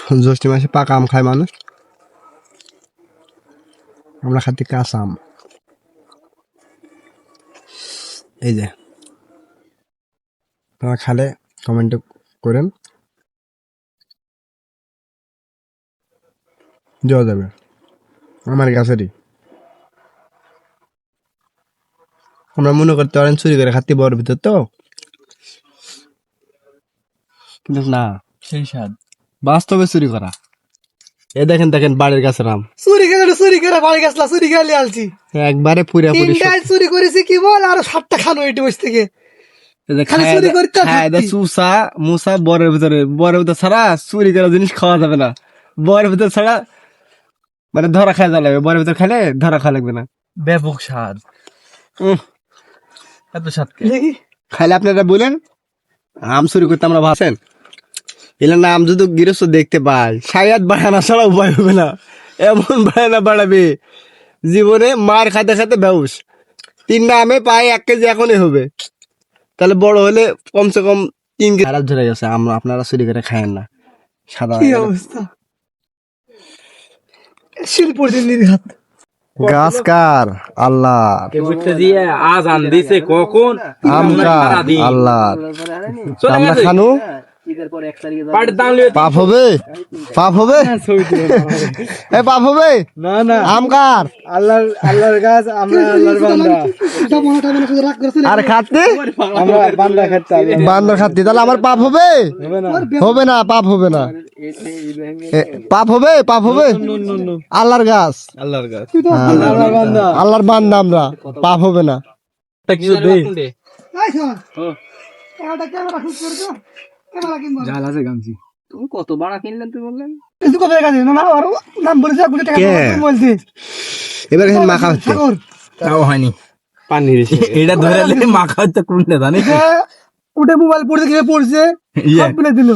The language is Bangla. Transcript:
জ্যৈষ্ঠ মাসে পাকা আম খায় মানুষ, আমরা খাচ্ছি কাঁচা আম। এই যে আপনারা খালে কমেন্ট করেন, দেওয়া যাবে আমার গাছেরই। আমরা মনে করতে পারেন চুরি করে খাচ্ছি বড় ভিতর তো, কিন্তু না, সেই স্বাদ। বাস্তবে চুরি করা। এ দেখেন দেখেন বাড়ির গাছের আম চুরি করে বাড়ি গেছলা, চুরি করে লিয়ে আলছি। একবারে পুরা পুরি তিনটায় চুরি করেছি কি বল, আর 7টা খানো এটি বসে থেকে। খালি চুরি করতে থাকতি। চুষা মুসা বরের ভিতরে ছাড়া চুরি করা জিনিস খাওয়া যাবে না। বরের ভিতর ছাড়া মানে ধরা খাওয়া যাবে, বরের ভিতর খাইলে ধরা খাওয়া লাগবে না। ব্যাপক স্বাদ। উহ, এত স্বাদ কে? দেখি খাইলে আপনারা বলেন আম চুরি করতে আমরা ভাসেন। এলে না আম যদি গৃহস্থ দেখতে পাই, সায়াত বাড়ানা ছাড়া উপায় হবে না। এমন বাড়ানা বাড়াবে জীবনে মার খাতে খাতে বেউস। 3টা আমে পাই 1 কেজি এখনই হবে, তাহলে বড় হলে কমসে কম 3 কেজি। খারাপ ধরে গেছে, আমরা আপনারা চুরি করে খায়েন না। সাদা কি অবস্থা, শিলপুর দিল্লির হাত। গাছ কার? আল্লাহ। বুঝতে দিয়ে আজ আন দিছে কখন আম কার? আল্লাহ। আমরা খানু পাট দাম লিয়ে পাপ হবে, পাপ হবে, এ পাপ হবে না না, আম কার? আল্লাহর গাছ, আমরা আল্লাহর বান্দা। এটা মনটা মনে শুধু রাগ করছে। আর খাতে আমরা বান্দা খাচ্ছি। বান্দর খাতে, তাহলে আমার পাপ হবে? হবে না, পাপ হবে না। পাপ হবে, পাপ হবে। আল্লাহর গাছ, আল্লাহর গাছ। আল্লাহর বান্দা। আল্লাহর বান্দা আমরা, পাপ হবে না। কিছু দেই এই শোন, এটা ক্যামেরা শুট করছো, ক্যামেরা কিনবো। জাল আছে গামছি। তুমি কত বাড়া কিনলেন তুই বললেন? কিছু কবে গেছে না, আর নাম বলেছে, কোটি টাকা কে? বলছি। এবার এখানে মাখা হচ্ছে। সাগর তাও হয়নি। পানি এটা ধরে মাখা হচ্ছে কোনটা জানিস? উঠে মোবাইল পড়তে গিয়ে পড়ছে, ইয়ে। সব বলে দিল।